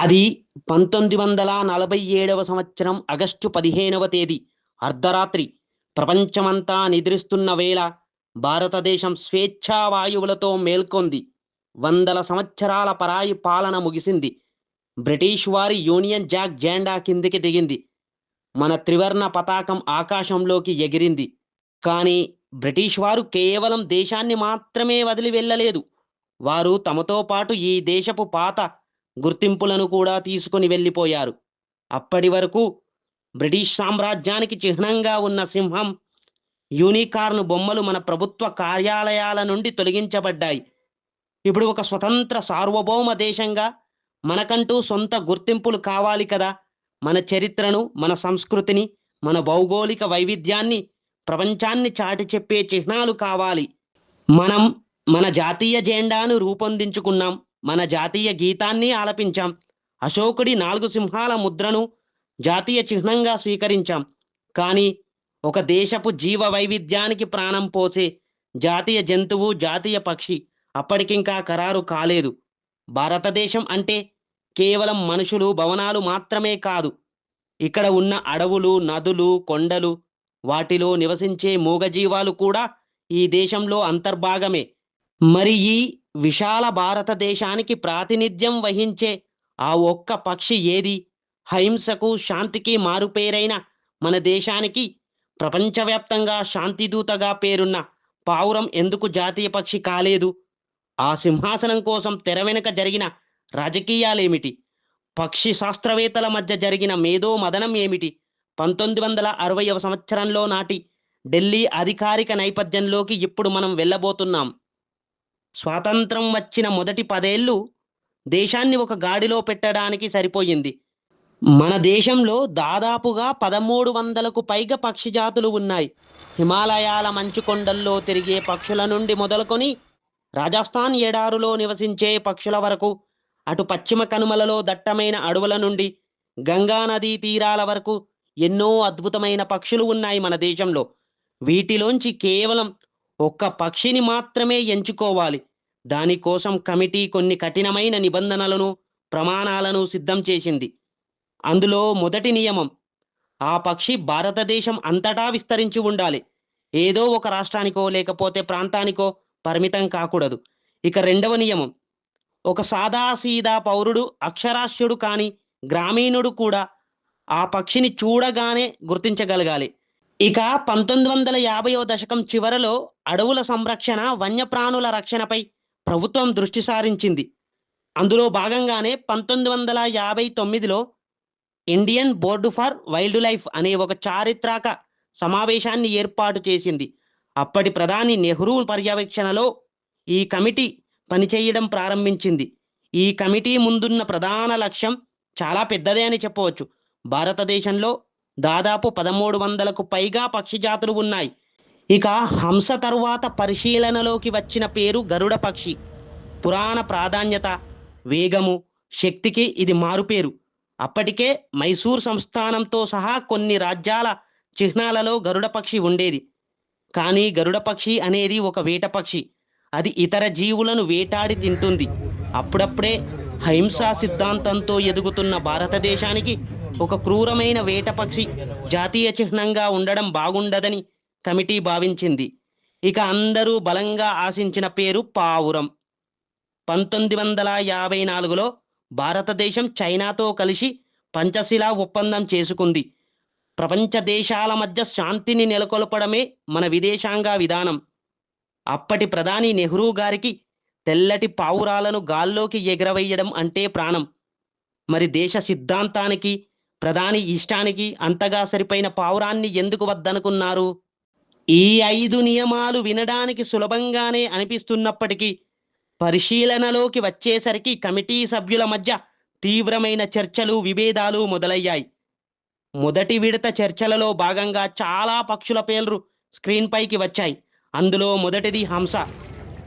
అది 1947వ సంవత్సరం ఆగస్టు 15వ తేదీ అర్ధరాత్రి ప్రపంచమంతా నిద్రిస్తున్న వేళ భారతదేశం స్వేచ్ఛా వాయువులతో మేల్కొంది. వందల సంవత్సరాల పరాయి పాలన ముగిసింది. బ్రిటిష్ వారి యూనియన్ జాక్ జెండా కిందికి దిగింది. మన త్రివర్ణ పతాకం ఆకాశంలోకి ఎగిరింది. కానీ బ్రిటిష్ వారు కేవలం దేశాన్ని మాత్రమే వదిలి వెళ్ళలేదు. వారు తమతో పాటు ఈ దేశపు పాత గుర్తింపులను కూడా తీసుకొని వెళ్ళిపోయారు. అప్పటి వరకు బ్రిటిష్ సామ్రాజ్యానికి చిహ్నంగా ఉన్న సింహం, యూనికార్న్ బొమ్మలు మన ప్రభుత్వ కార్యాలయాల నుండి తొలగించబడ్డాయి. ఇప్పుడు ఒక స్వతంత్ర సార్వభౌమ దేశంగా మనకంటూ సొంత గుర్తింపులు కావాలి కదా! మన చరిత్రను, మన సంస్కృతిని, మన భౌగోళిక వైవిధ్యాన్ని ప్రపంచాన్ని చాటి చెప్పే చిహ్నాలు కావాలి. మనం మన జాతీయ జెండాను రూపొందించుకున్నాం. మన జాతీయ గీతాన్ని ఆలపించాం. అశోకుడి 4 సింహాల ముద్రను జాతీయ చిహ్నంగా స్వీకరించాం. కానీ ఒక దేశపు జీవ వైవిధ్యానికి ప్రాణం పోసే జాతీయ జంతువు, జాతీయ పక్షి అప్పటికింకా ఖరారు కాలేదు. భారతదేశం అంటే కేవలం మనుషులు, భవనాలు మాత్రమే కాదు. ఇక్కడ ఉన్న అడవులు, నదులు, కొండలు, వాటిలో నివసించే మూగజీవాలు కూడా ఈ దేశంలో అంతర్భాగమే. మరి ఈ విశాల భారతదేశానికి ప్రాతినిధ్యం వహించే ఆ ఒక్క పక్షి ఏది? అహింసకు, శాంతికి మారుపేరైన మన దేశానికి ప్రపంచవ్యాప్తంగా శాంతిదూతగా పేరున్న పావురం ఎందుకు జాతీయ పక్షి కాలేదు? ఆ సింహాసనం కోసం తెర వెనుక జరిగిన రాజకీయాలేమిటి? పక్షి శాస్త్రవేత్తల మధ్య జరిగిన మేధో మథనం ఏమిటి? 1960వ సంవత్సరంలో నాటి ఢిల్లీ అధికారిక నేపథ్యంలోకి ఇప్పుడు మనం వెళ్ళబోతున్నాం. స్వాతంత్రం వచ్చిన మొదటి 10 ఏళ్ళు దేశాన్ని ఒక గాడిలో పెట్టడానికి సరిపోయింది. మన దేశంలో దాదాపుగా 1300కు పైగా పక్షి జాతులు ఉన్నాయి. హిమాలయాల మంచు కొండల్లో తిరిగే పక్షుల నుండి మొదలుకొని రాజస్థాన్ ఎడారులో నివసించే పక్షుల వరకు, అటు పశ్చిమ కనుమలలో దట్టమైన అడవుల నుండి గంగా నదీ తీరాల వరకు ఎన్నో అద్భుతమైన పక్షులు ఉన్నాయి మన దేశంలో. వీటిలోంచి కేవలం ఒక్క పక్షిని మాత్రమే ఎంచుకోవాలి. దానికోసం కమిటీ కొన్ని కఠినమైన నిబంధనలను, ప్రమాణాలను సిద్ధం చేసింది. అందులో మొదటి నియమం, ఆ పక్షి భారతదేశం అంతటా విస్తరించి ఉండాలి. ఏదో ఒక రాష్ట్రానికో లేకపోతే ప్రాంతానికో పరిమితం కాకూడదు. ఇక రెండవ నియమం, ఒక సాదాసీదా పౌరుడు, అక్షరాస్యుడు కాని గ్రామీణుడు కూడా ఆ పక్షిని చూడగానే గుర్తించగలగాలి. ఇక 1950వ దశకం చివరలో అడవుల సంరక్షణ, వన్యప్రాణుల రక్షణపై ప్రభుత్వం దృష్టి సారించింది. అందులో భాగంగానే 1959లో Indian board for wildlife అనే ఒక చారిత్రక సమావేశాన్ని ఏర్పాటు చేసింది. అప్పటి ప్రధాని నెహ్రూ పర్యవేక్షణలో ఈ కమిటీ పనిచేయడం ప్రారంభించింది. ఈ కమిటీ ముందున్న ప్రధాన లక్ష్యం చాలా పెద్దదే అని చెప్పవచ్చు. భారతదేశంలో దాదాపు 1300కు పైగా పక్షి జాతులు ఉన్నాయి. ఇక హంస తరువాత పరిశీలనలోకి వచ్చిన పేరు గరుడ పక్షి. పురాణ ప్రాధాన్యత, వేగము, శక్తికి ఇది మారుపేరు. అప్పటికే మైసూర్ సంస్థానంతో సహా కొన్ని రాజ్యాల చిహ్నాలలో గరుడ పక్షి ఉండేది. కానీ గరుడ పక్షి అనేది ఒక వేట పక్షి. అది ఇతర జీవులను వేటాడి తింటుంది. అప్పుడప్పుడే అహింసా సిద్ధాంతంతో ఎదుగుతున్న భారతదేశానికి ఒక క్రూరమైన వేట పక్షి జాతీయ చిహ్నంగా ఉండడం బాగుండదని కమిటీ భావించింది. ఇక అందరూ బలంగా ఆశించిన పేరు పావురం. 1954లో భారతదేశం చైనాతో కలిసి పంచశిలా ఒప్పందం చేసుకుంది. ప్రపంచ దేశాల మధ్య శాంతిని నెలకొల్పడమే మన విదేశాంగ విధానం. అప్పటి ప్రధాని నెహ్రూ గారికి తెల్లటి పావురాలను గాల్లోకి ఎగరవేయడం అంటే ప్రాణం. మరి దేశ సిద్ధాంతానికి, ప్రధాని ఇష్టానికి అంతగా సరిపోయిన పావురాన్ని ఎందుకు వద్దనుకున్నారు? ఈ 5 నియమాలు వినడానికి సులభంగానే అనిపిస్తున్నప్పటికీ పరిశీలనలోకి వచ్చేసరికి కమిటీ సభ్యుల మధ్య తీవ్రమైన చర్చలు, విభేదాలు మొదలయ్యాయి. మొదటి విడత చర్చలలో భాగంగా చాలా పక్షుల పేర్లు స్క్రీన్ పైకి వచ్చాయి. అందులో మొదటిది హంస.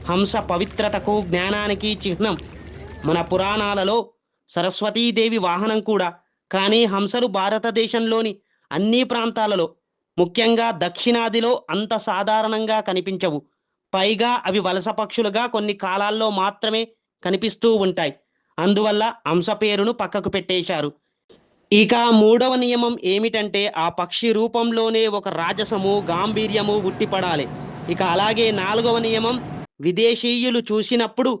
హంస పవిత్రతకు, జ్ఞానానికి చిహ్నం. మన పురాణాలలో సరస్వతీదేవి వాహనం కూడా. కానీ హంసలు భారతదేశంలోని అన్ని ప్రాంతాలలో, ముఖ్యంగా దక్షిణాదిలో అంత సాధారణంగా కనిపించవు. పైగా అవి వలస పక్షులుగా కొన్ని కాలాల్లో మాత్రమే కనిపిస్తూ ఉంటాయి. అందువల్ల హంస పేరును పక్కకు పెట్టేశారు. ఇక మూడవ నియమం ఏమిటంటే ఆ పక్షి రూపంలోనే ఒక రాజసము, గాంభీర్యము ఉట్టిపడాలి. ఇక అలాగే నాలుగవ నియమం విదేశీయులు చూసినప్పుడు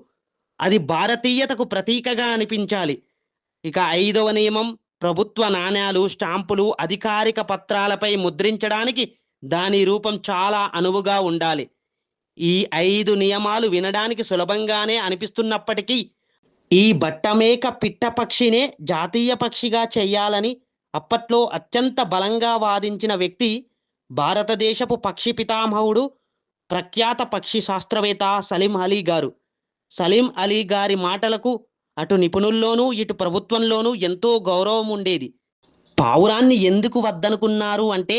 అది భారతీయతకు ప్రతీకగా అనిపించాలి. ఇక ఐదవ నియమం ప్రభుత్వ నాణేలు, స్టాంపులు, అధికారిక పత్రాలపై ముద్రించడానికి దాని రూపం చాలా అనువుగా ఉండాలి. ఈ 5 నియమాలు వినడానికి సులభంగానే అనిపిస్తున్నప్పటికీ ఈ బట్టమేక పిట్ట పక్షినే జాతీయ పక్షిగా చెయ్యాలని అప్పట్లో అత్యంత బలంగా వాదించిన వ్యక్తి భారతదేశపు పక్షి పితామహుడు, ప్రఖ్యాత పక్షి శాస్త్రవేత్త సలీం అలీ గారు. సలీం అలీ గారి మాటలకు అటు నిపుణుల్లోనూ ఇటు ప్రభుత్వంలోనూ ఎంతో గౌరవం ఉండేది. పావురాన్ని ఎందుకు వద్దనుకున్నారు అంటే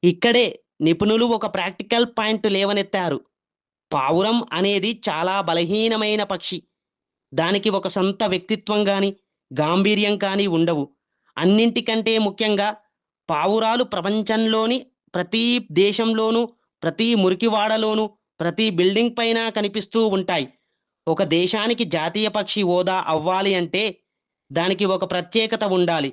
ఇక్కడే నిపుణులు ఒక ప్రాక్టికల్ పాయింట్ లేవనెత్తారు. పావురం అనేది చాలా బలహీనమైన పక్షి. దానికి ఒక సొంత వ్యక్తిత్వం గాని, గాంభీర్యం కానీ ఉండవు. అన్నింటికంటే ముఖ్యంగా పావురాలు ప్రపంచంలోని ప్రతి దేశంలోనూ, ప్రతి మురికివాడలోనూ, ప్రతి బిల్డింగ్ పైన కనిపిస్తూ ఉంటాయి. ఒక దేశానికి జాతీయ పక్షి హోదా అవ్వాలి అంటే దానికి ఒక ప్రత్యేకత ఉండాలి.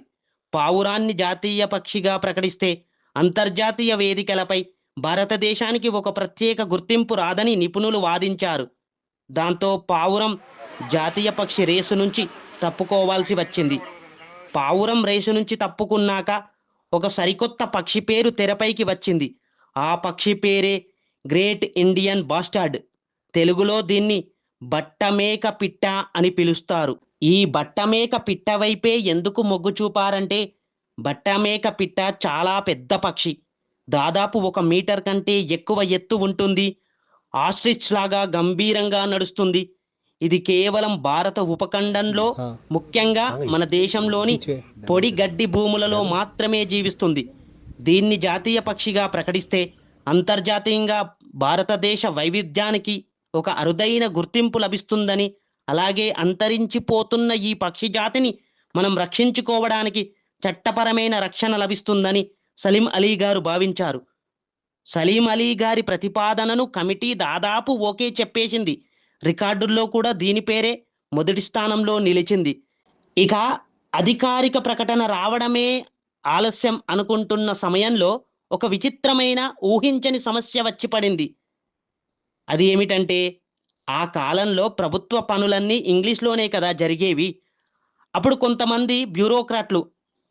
పావురాన్ని జాతీయ పక్షిగా ప్రకటిస్తే అంతర్జాతీయ వేదికలపై భారతదేశానికి ఒక ప్రత్యేక గుర్తింపు రాదని నిపుణులు వాదించారు. దాంతో పావురం జాతీయ పక్షి రేసు నుంచి తప్పుకోవాల్సి వచ్చింది. పావురం రేసు నుంచి తప్పుకున్నాక ఒక సరికొత్త పక్షి పేరు తెరపైకి వచ్చింది. ఆ పక్షి పేరే గ్రేట్ ఇండియన్ బాస్టార్డ్. తెలుగులో దీన్ని బట్టమేక పిట్ట అని పిలుస్తారు. ఈ బట్టమేక పిట్ట వైపే ఎందుకు మొగ్గు చూపారంటే బట్టమేక పిట్ట చాలా పెద్ద పక్షి. దాదాపు 1 మీటర్ కంటే ఎక్కువ ఎత్తు ఉంటుంది. ఆస్ట్రిచ్ లాగా గంభీరంగా నడుస్తుంది. ఇది కేవలం భారత ఉపఖండంలో, ముఖ్యంగా మన దేశంలోని పొడి గడ్డి భూములలో మాత్రమే జీవిస్తుంది. దీన్ని జాతీయ పక్షిగా ప్రకటిస్తే అంతర్జాతీయంగా భారతదేశ వైవిధ్యానికి ఒక అరుదైన గుర్తింపు లభిస్తుందని, అలాగే అంతరించిపోతున్న ఈ పక్షి జాతిని మనం రక్షించుకోవడానికి చట్టపరమైన రక్షణ లభిస్తుందని సలీం అలీ గారు భావించారు. సలీం అలీ గారి ప్రతిపాదనను కమిటీ దాదాపు ఓకే చెప్పేసింది. రికార్డుల్లో కూడా దీని పేరే మొదటి స్థానంలో నిలిచింది. ఇక అధికారిక ప్రకటన రావడమే ఆలస్యం అనుకుంటున్న సమయంలో ఒక విచిత్రమైన ఊహించని సమస్య వచ్చి పడింది. అది ఏమిటంటే ఆ కాలంలో ప్రభుత్వ పనులన్నీ ఇంగ్లీష్లోనే కదా జరిగేవి. అప్పుడు కొంతమంది బ్యూరోక్రాట్లు,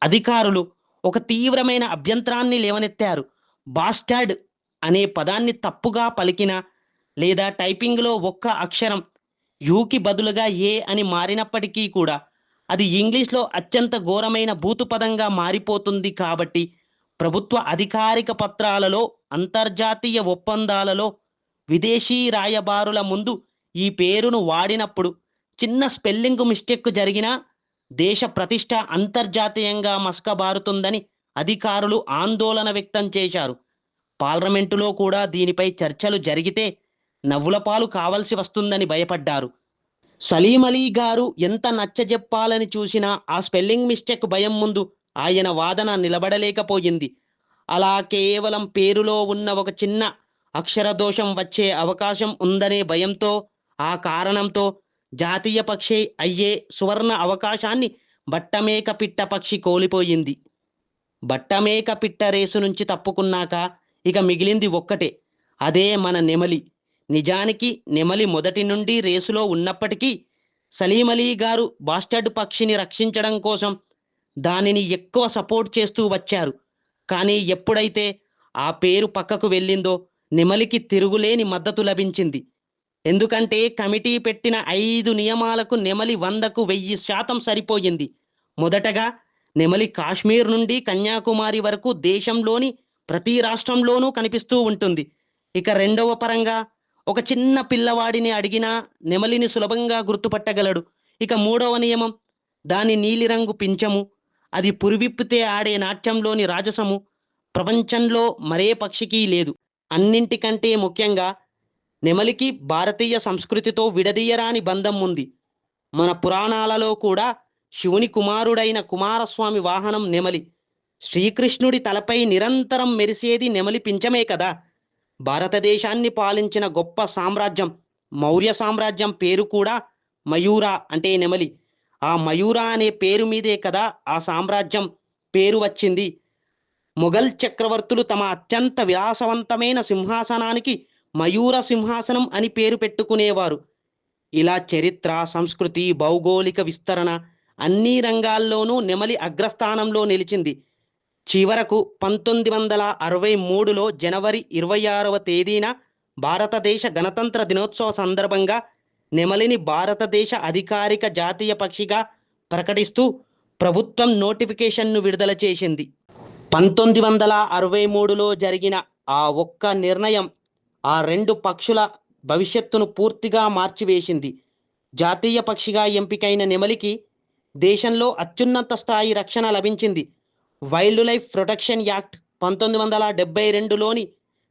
అధికారులు ఒక తీవ్రమైన అభ్యంతరాన్ని లేవనెత్తారు. బాస్టార్డ్ అనే పదాన్ని తప్పుగా పలికినా లేదా టైపింగ్లో ఒక్క అక్షరం యూకి బదులుగా ఏ అని మారినప్పటికీ కూడా అది ఇంగ్లీష్లో అత్యంత ఘోరమైన బూతు పదంగా మారిపోతుంది. కాబట్టి ప్రభుత్వ అధికారిక పత్రాలలో, అంతర్జాతీయ ఒప్పందాలలో, విదేశీ రాయబారుల ముందు ఈ పేరును వాడినప్పుడు చిన్న స్పెల్లింగ్ మిస్టేక్ జరిగినా దేశ ప్రతిష్ట అంతర్జాతీయంగా మసకబారుతుందని అధికారులు ఆందోళన వ్యక్తం చేశారు. పార్లమెంటులో కూడా దీనిపై చర్చలు జరిగితే నవ్వులపాలు కావలసి వస్తుందని భయపడ్డారు. సలీం అలీ గారు ఎంత నచ్చజెప్పాలని చూసినా ఆ స్పెల్లింగ్ మిస్టేక్ భయం ముందు ఆయన వాదన నిలబడలేకపోయింది. అలా కేవలం పేరులో ఉన్న ఒక చిన్న అక్షర దోషం వచ్చే అవకాశం ఉందనే భయంతో, ఆ కారణంతో జాతీయ పక్షి అయ్యే సువర్ణ అవకాశాన్ని బట్టమేక పిట్ట పక్షి కోల్పోయింది. బట్టమేక పిట్ట రేసు నుంచి తప్పుకున్నాక ఇక మిగిలింది ఒక్కటే, అదే మన నెమలి. నిజానికి నెమలి మొదటి నుండి రేసులో ఉన్నప్పటికీ సలీం అలీ గారు బాస్టర్డ్ పక్షిని రక్షించడం కోసం దానిని ఎక్కువ సపోర్ట్ చేస్తూ వచ్చారు. కానీ ఎప్పుడైతే ఆ పేరు పక్కకు వెళ్ళిందో నెమలికి తిరుగులేని మద్దతు లభించింది. ఎందుకంటే కమిటీ పెట్టిన 5 నియమాలకు నెమలి 100కు 1000% సరిపోయింది. మొదటగా నెమలి కాశ్మీర్ నుండి కన్యాకుమారి వరకు దేశంలోని ప్రతి రాష్ట్రంలోనూ కనిపిస్తూ ఉంటుంది. ఇక రెండవ పరంగా ఒక చిన్న పిల్లవాడిని అడిగినా నెమలిని సులభంగా గుర్తుపట్టగలడు. ఇక మూడవ నియమం దాని నీలిరంగు పింఛము, అది పురివిప్పితే ఆడే నాట్యంలోని రాజసము ప్రపంచంలో మరే పక్షికి లేదు. అన్నింటికంటే ముఖ్యంగా నెమలికి భారతీయ సంస్కృతితో విడదీయరాని బంధం ఉంది. మన పురాణాలలో కూడా శివుని కుమారుడైన కుమారస్వామి వాహనం నెమలి. శ్రీకృష్ణుడి తలపై నిరంతరం మెరిసేది నెమలి పింఛమే కదా. భారతదేశాన్ని పాలించిన గొప్ప సామ్రాజ్యం మౌర్య సామ్రాజ్యం పేరు కూడా మయూర అంటే నెమలి. ఆ మయూర అనే పేరు మీదే కదా ఆ సామ్రాజ్యం పేరు వచ్చింది. మొఘల్ చక్రవర్తులు తమ అత్యంత విలాసవంతమైన సింహాసనానికి మయూర సింహాసనం అని పేరు పెట్టుకునేవారు. ఇలా చరిత్ర, సంస్కృతి, భౌగోళిక విస్తరణ అన్ని రంగాల్లోనూ నెమలి అగ్రస్థానంలో నిలిచింది. చివరకు 1963లో జనవరి 26వ తేదీన భారతదేశ గణతంత్ర దినోత్సవ సందర్భంగా నెమలిని భారతదేశ అధికారిక జాతీయ పక్షిగా ప్రకటిస్తూ ప్రభుత్వం నోటిఫికేషన్ను విడుదల చేసింది. 1963లో జరిగిన ఆ ఒక్క నిర్ణయం ఆ రెండు పక్షుల భవిష్యత్తును పూర్తిగా మార్చివేసింది. జాతీయ పక్షిగా ఎంపికైన నెమలికి దేశంలో అత్యున్నత స్థాయి రక్షణ లభించింది. వైల్డ్ లైఫ్ ప్రొటెక్షన్ యాక్ట్ 1972లోని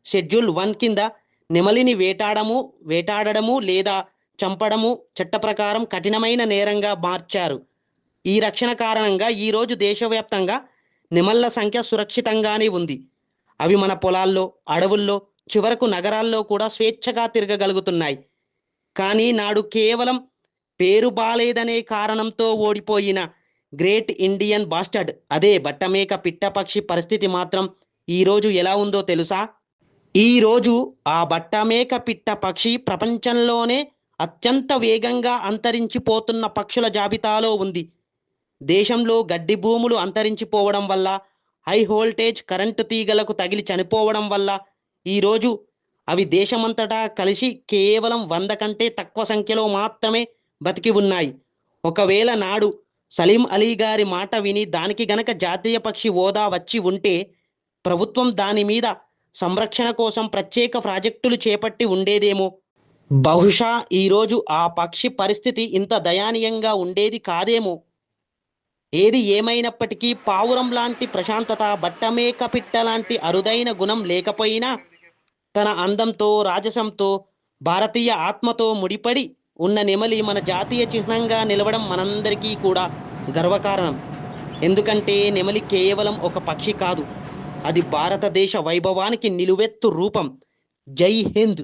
షెడ్యూల్ 1 కింద నెమలిని వేటాడడము లేదా చంపడము చట్ట ప్రకారం కఠినమైన నేరంగా మార్చారు. ఈ రక్షణ కారణంగా ఈరోజు దేశవ్యాప్తంగా నెమళ్ల సంఖ్య సురక్షితంగానే ఉంది. అవి మన పొలాల్లో, అడవుల్లో, చివరకు నగరాల్లో కూడా స్వేచ్ఛగా తిరగగలుగుతున్నాయి. కానీ నాడు కేవలం పేరు బాలేదనే కారణంతో ఓడిపోయిన గ్రేట్ ఇండియన్ బాస్టర్డ్, అదే బట్టమేక పిట్టపక్షి పరిస్థితి మాత్రం ఈరోజు ఎలా ఉందో తెలుసా? ఈరోజు ఆ బట్టమేక పిట్ట పక్షి ప్రపంచంలోనే అత్యంత వేగంగా అంతరించిపోతున్న పక్షుల జాబితాలో ఉంది. దేశంలో గడ్డి భూములు అంతరించిపోవడం వల్ల, హై వోల్టేజ్ కరెంటు తీగలకు తగిలి చనిపోవడం వల్ల ఈరోజు అవి దేశమంతటా కలిసి కేవలం 100 కంటే తక్కువ సంఖ్యలో మాత్రమే బతికి ఉన్నాయి. ఒకవేళ నాడు సలీం అలీ గారి మాట విని దానికి గనక జాతీయ పక్షి హోదా వచ్చి ఉంటే ప్రభుత్వం దాని మీద సంరక్షణ కోసం ప్రత్యేక ప్రాజెక్టులు చేపట్టి ఉండేదేమో. బహుశా ఈరోజు ఆ పక్షి పరిస్థితి ఇంత దయనీయంగా ఉండేది కాదేమో. ఏది ఏమైనప్పటికీ పావురం లాంటి ప్రశాంతత, బట్టమేక పిట్ట లాంటి అరుదైన గుణం లేకపోయినా తన అందంతో, రాజసంతో, భారతీయ ఆత్మతో ముడిపడి ఉన్న నెమలి మన జాతీయ చిహ్నంగా నిలవడం మనందరికీ కూడా గర్వకారణం. ఎందుకంటే నెమలి కేవలం ఒక పక్షి కాదు, అది భారతదేశ వైభవానికి నిలువెత్తు రూపం. జై హింద్.